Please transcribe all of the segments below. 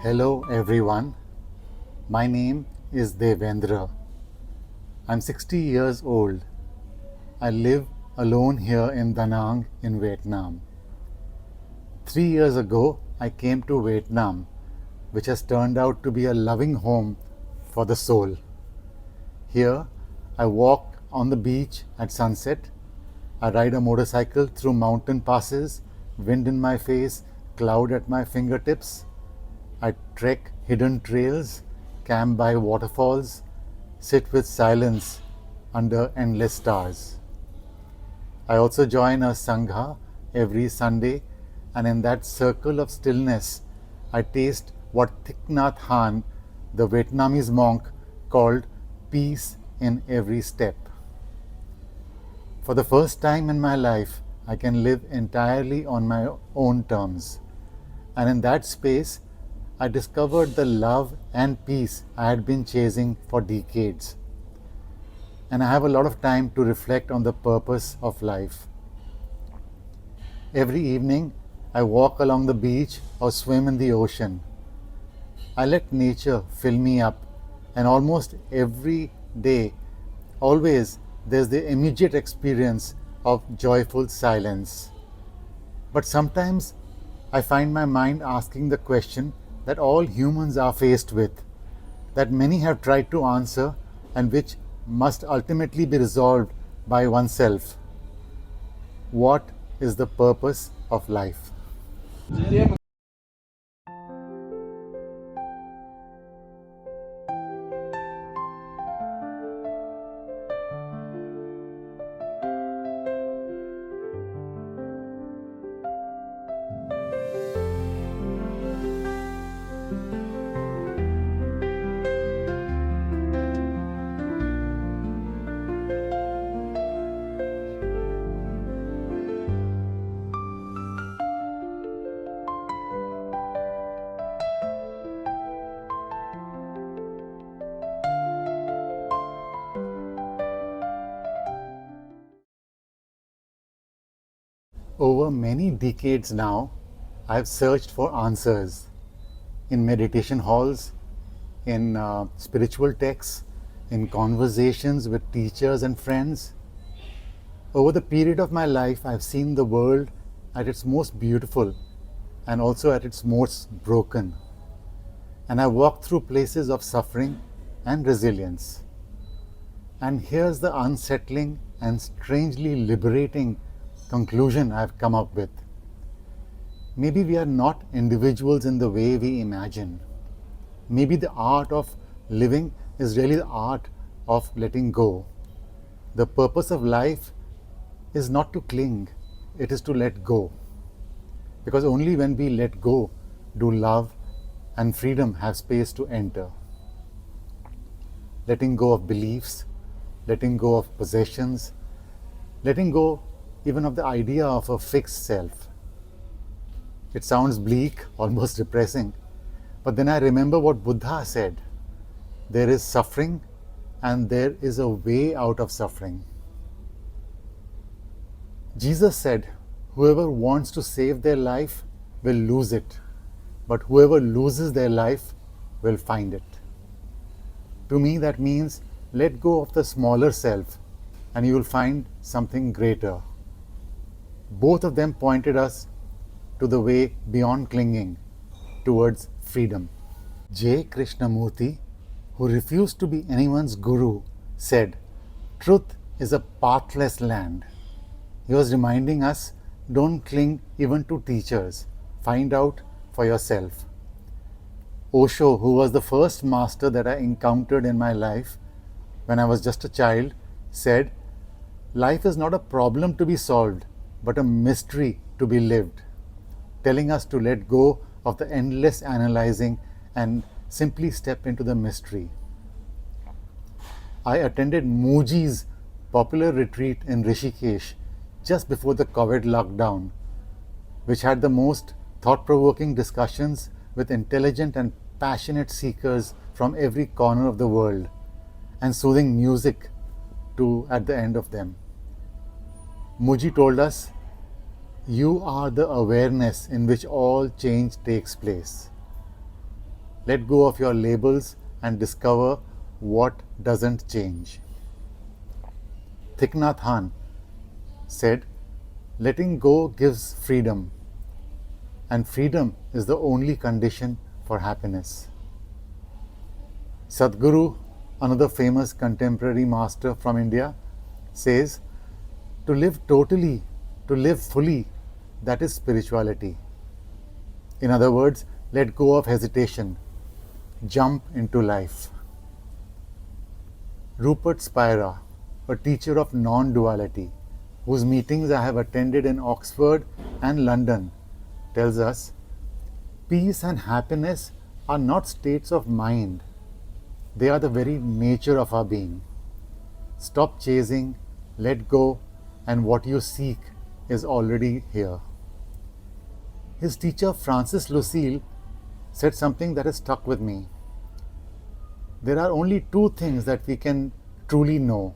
Hello everyone, my name is Devendra. I'm 60 years old. I live alone here in Da Nang in Vietnam. 3 years ago, I came to Vietnam, which has turned out to be a loving home for the soul. Here, I walk on the beach at sunset. I ride a motorcycle through mountain passes, wind in my face, cloud at my fingertips. I trek hidden trails, camp by waterfalls, sit with silence under endless stars. I also join a Sangha every Sunday, and in that circle of stillness, I taste what Thich Nhat Hanh, the Vietnamese monk, called peace in every step. For the first time in my life, I can live entirely on my own terms. And in that space, I discovered the love and peace I had been chasing for decades. And I have a lot of time to reflect on the purpose of life. Every evening, I walk along the beach or swim in the ocean. I let nature fill me up, and almost every day, always, there's the immediate experience of joyful silence. But sometimes I find my mind asking the question that all humans are faced with, that many have tried to answer and which must ultimately be resolved by oneself. What is the purpose of life? Over many decades now, I have searched for answers in meditation halls, in spiritual texts, in conversations with teachers and friends. Over the period of my life, I have seen the world at its most beautiful and also at its most broken. And I walked through places of suffering and resilience. And here's the unsettling and strangely liberating conclusion I've come up with. Maybe we are not individuals in the way we imagine. Maybe the art of living is really the art of letting go. The purpose of life is not to cling, it is to let go. Because only when we let go do love and freedom have space to enter. Letting go of beliefs, letting go of possessions, letting go even of the idea of a fixed self. It sounds bleak, almost depressing, but then I remember what Buddha said. There is suffering and there is a way out of suffering. Jesus said, whoever wants to save their life will lose it, but whoever loses their life will find it. To me, that means let go of the smaller self and you will find something greater. Both of them pointed us to the way beyond clinging, towards freedom. J. Krishnamurti, who refused to be anyone's guru, said, "Truth is a pathless land. He was reminding us, don't cling even to teachers. Find out for yourself. Osho, who was the first master that I encountered in my life when I was just a child, said, life is not a problem to be solved, but a mystery to be lived, telling us to let go of the endless analyzing and simply step into the mystery. I attended Mooji's popular retreat in Rishikesh just before the COVID lockdown, which had the most thought-provoking discussions with intelligent and passionate seekers from every corner of the world, and soothing music too at the end of them. Mooji told us, you are the awareness in which all change takes place. Let go of your labels and discover what doesn't change. Thich Nhat Hanh said, letting go gives freedom, and freedom is the only condition for happiness. Sadhguru, another famous contemporary master from India, says, to live totally, to live fully, that is spirituality. In other words, let go of hesitation, jump into life. Rupert Spira, a teacher of non-duality, whose meetings I have attended in Oxford and London, tells us, peace and happiness are not states of mind. They are the very nature of our being. Stop chasing, let go, and what you seek is already here. His teacher Francis Lucille said something that has stuck with me. There are only two things that we can truly know.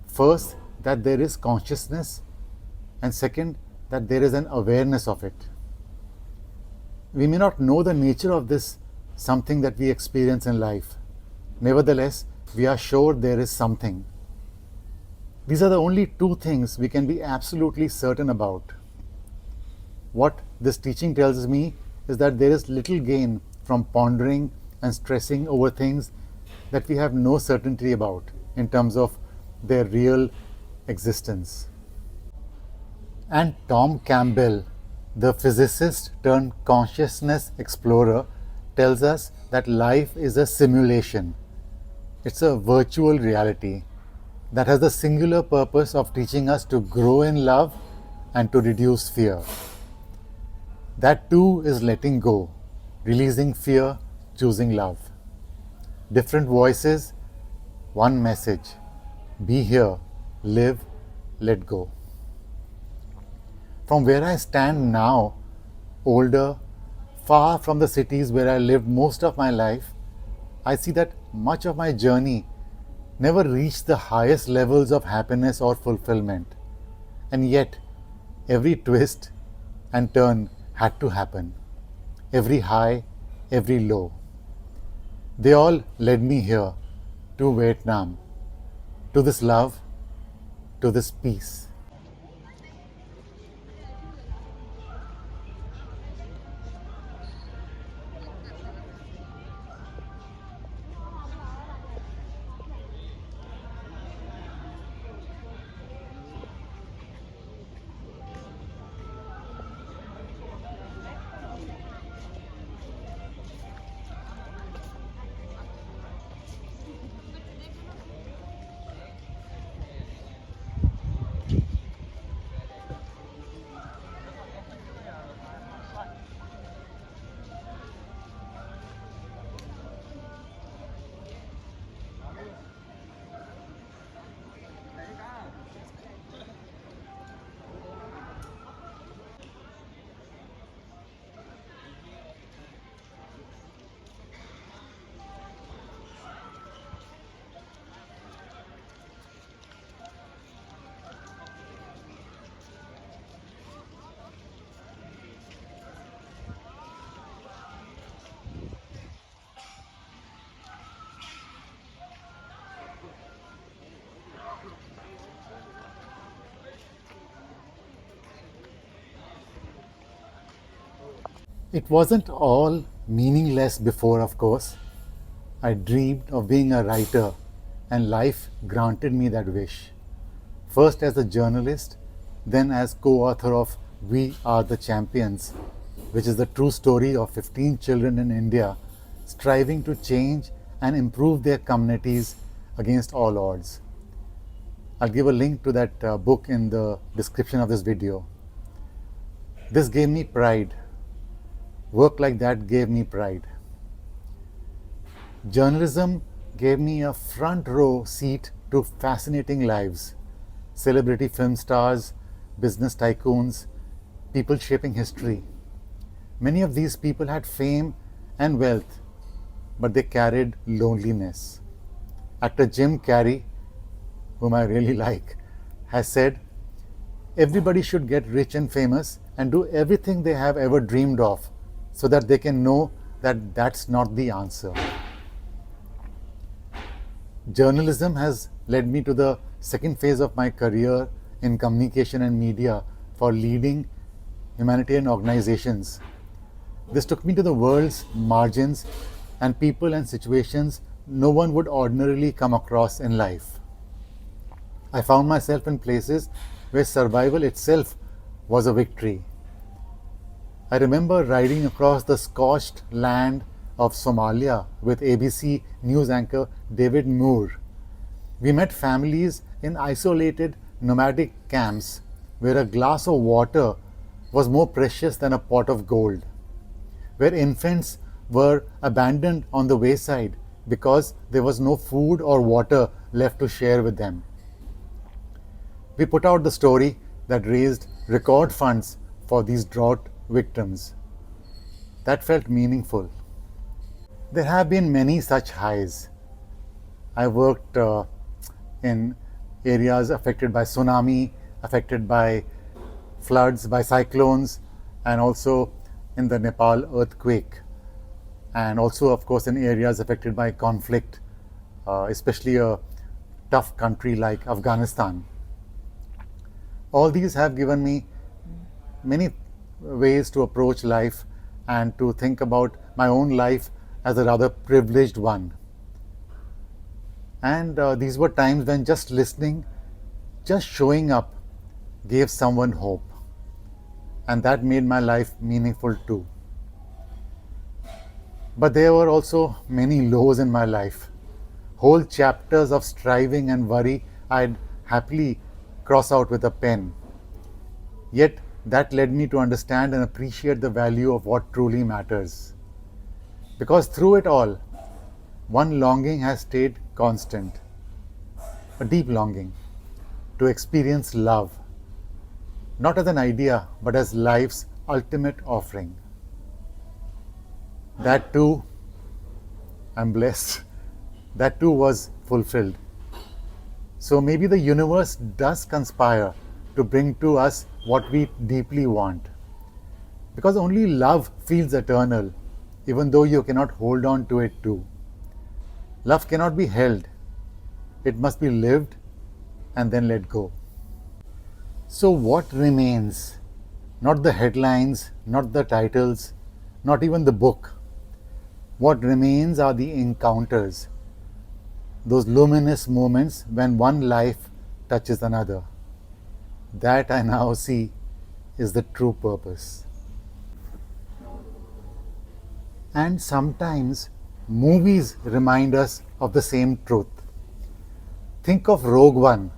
First, that there is consciousness, and second, that there is an awareness of it. We may not know the nature of this something that we experience in life. Nevertheless, we are sure there is something. These are the only two things we can be absolutely certain about. What this teaching tells me is that there is little gain from pondering and stressing over things that we have no certainty about in terms of their real existence. And Tom Campbell, the physicist turned consciousness explorer, tells us that life is a simulation. It's a virtual reality that has the singular purpose of teaching us to grow in love and to reduce fear. That too is letting go, releasing fear, choosing love. Different voices, one message. Be here, live, let go. From where I stand now, older, far from the cities where I lived most of my life, I see that much of my journey never reached the highest levels of happiness or fulfillment. And yet, every twist and turn had to happen. Every high, every low. They all led me here, to Vietnam, to this love, to this peace. It wasn't all meaningless before, of course. I dreamed of being a writer, and life granted me that wish. first as a journalist, then as co-author of We Are the Champions, which is the true story of 15 children in India striving to change and improve their communities against all odds. I'll give a link to that book in the description of this video. This gave me pride. Work like that gave me pride. Journalism gave me a front row seat to fascinating lives. Celebrity film stars, business tycoons, people shaping history. Many of these people had fame and wealth, but they carried loneliness. Actor Jim Carrey, whom I really like, has said, everybody should get rich and famous and do everything they have ever dreamed of so that they can know that that's not the answer. Journalism has led me to the second phase of my career in communication and media for leading humanitarian organizations. This took me to the world's margins and people and situations no one would ordinarily come across in life. I found myself in places where survival itself was a victory. I remember riding across the scorched land of Somalia with ABC news anchor David Moore. We met families in isolated nomadic camps where a glass of water was more precious than a pot of gold, where infants were abandoned on the wayside because there was no food or water left to share with them. We put out the story that raised record funds for these drought victims. That felt meaningful. There have been many such highs. I worked in areas affected by tsunami, affected by floods, by cyclones, and also in the Nepal earthquake, and also, of course, in areas affected by conflict, especially a tough country like Afghanistan. All these have given me many ways to approach life and to think about my own life as a rather privileged one. And these were times when just listening, just showing up, gave someone hope. And that made my life meaningful too. But there were also many lows in my life. Whole chapters of striving and worry I'd happily cross out with a pen. Yet that led me to understand and appreciate the value of what truly matters. Because through it all, one longing has stayed constant. A deep longing to experience love, not as an idea, but as life's ultimate offering. That too, I'm blessed, that too was fulfilled. So maybe the universe does conspire to bring to us what we deeply want. Because only love feels eternal, even though you cannot hold on to it too. Love cannot be held. It must be lived and then let go. So what remains? Not the headlines, not the titles, not even the book. What remains are the encounters, those luminous moments when one life touches another. That I now see is the true purpose. And sometimes movies remind us of the same truth. Think of Rogue One,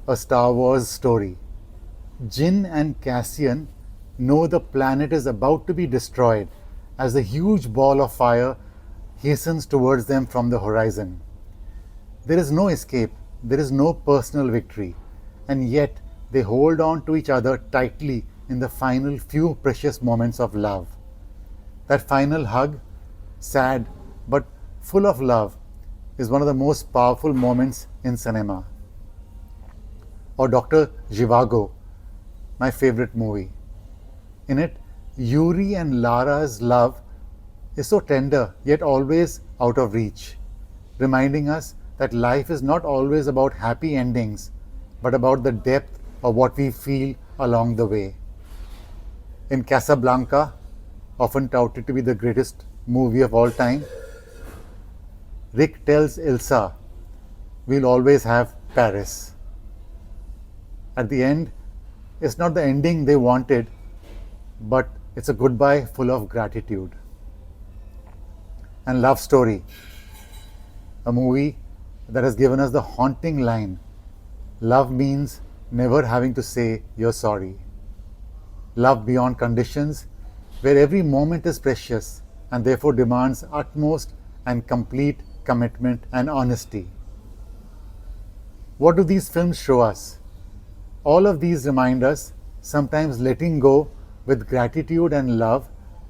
a Star Wars story. Jin and Cassian know the planet is about to be destroyed as a huge ball of fire hastens towards them from the horizon. There is no escape, there is no personal victory, and yet they hold on to each other tightly in the final few precious moments of love. That final hug, sad but full of love, is one of the most powerful moments in cinema. Or Dr. Zhivago, my favorite movie. In it, Yuri and Lara's love is so tender yet always out of reach, reminding us that life is not always about happy endings, but about the depth of what we feel along the way. In Casablanca, often touted to be the greatest movie of all time, Rick tells Ilsa, "We'll always have Paris." At the end, it's not the ending they wanted, but it's a goodbye full of gratitude. And Love Story, a movie that has given us the haunting line, love means never having to say you're sorry. Love beyond conditions, where every moment is precious and therefore demands utmost and complete commitment and honesty. What do these films show us? All of these remind us sometimes letting go with gratitude and love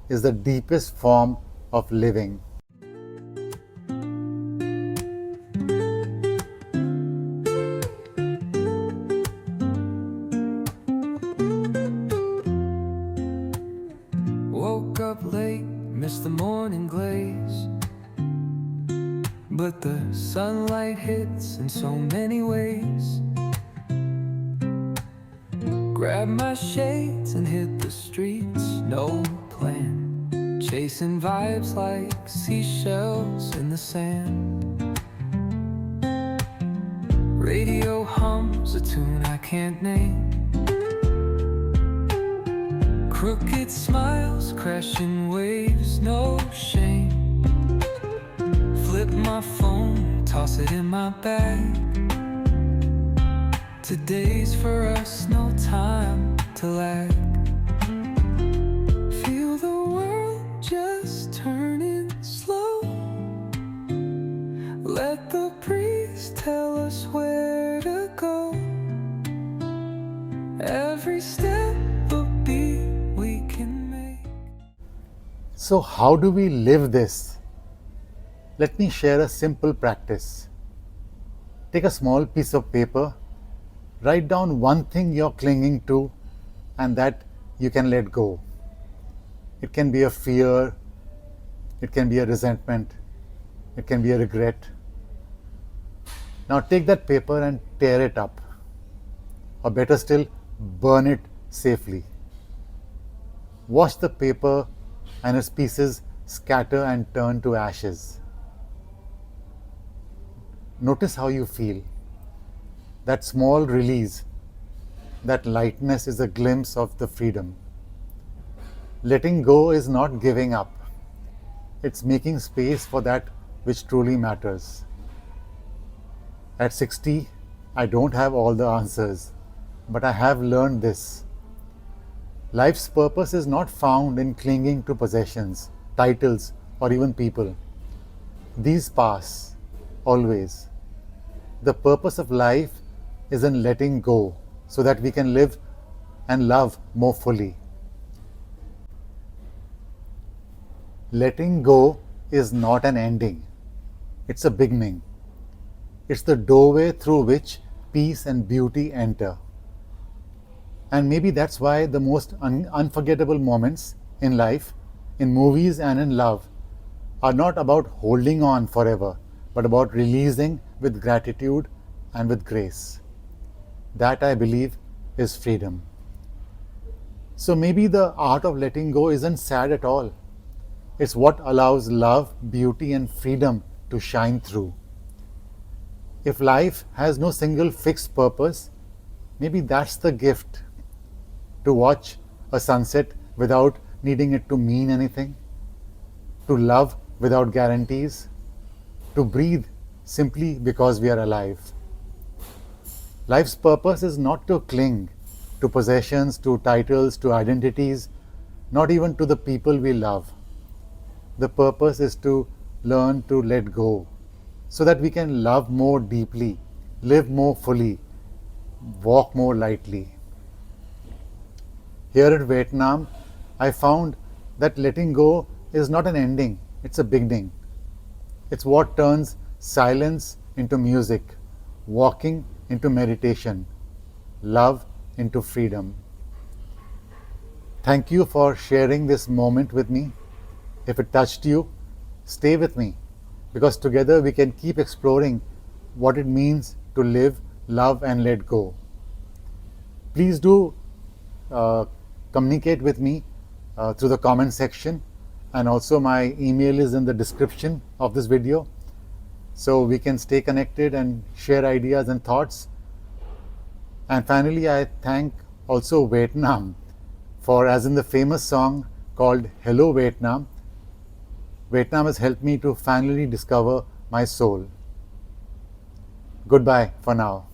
is the deepest form of living. Woke up late, missed the morning glaze, but the sunlight hits in so many ways. Grabbed my shades and hit the streets, no plan, chasing vibes like seashells in the sand. Radio hums a tune I can't name, crooked smiles, crashing waves, no shame. Flip my phone, toss it in my bag. Today's for us, no time to lag. Feel the world just turning slow. Let the breeze tell us where to go. Every step a beat we can make. So, how do we live this? Let me share a simple practice. Take a small piece of paper, write down one thing you're clinging to and that you can let go. It can be a fear, it can be a resentment, it can be a regret. Now take that paper and tear it up, or better still, burn it safely. Watch the paper and its pieces scatter and turn to ashes. Notice how you feel. That small release, that lightness is a glimpse of the freedom. Letting go is not giving up. It's making space for that which truly matters. At 60, I don't have all the answers, but I have learned this. Life's purpose is not found in clinging to possessions, titles, or even people. These pass, always. The purpose of life is in letting go so that we can live and love more fully. Letting go is not an ending, it's a beginning. It's the doorway through which peace and beauty enter. And maybe that's why the most unforgettable moments in life, in movies and in love, are not about holding on forever, but about releasing with gratitude and with grace. That, I believe, is freedom. So maybe the art of letting go isn't sad at all. It's what allows love, beauty, and freedom to shine through. If life has no single fixed purpose, maybe that's the gift. To watch a sunset without needing it to mean anything, to love without guarantees, to breathe simply because we are alive. Life's purpose is not to cling to possessions, to titles, to identities, not even to the people we love. The purpose is to learn to let go so that we can love more deeply, live more fully, walk more lightly. Here in Vietnam, I found that letting go is not an ending, it's a beginning. It's what turns silence into music, walking into meditation, love into freedom. Thank you for sharing this moment with me. If it touched you, stay with me, because together we can keep exploring what it means to live, love, and let go. Please do communicate with me through the comment section, and also my email is in the description of this video, so we can stay connected and share ideas and thoughts. And finally, I thank also Vietnam for, as in the famous song called Hello Vietnam, Vietnam has helped me to finally discover my soul. Goodbye for now.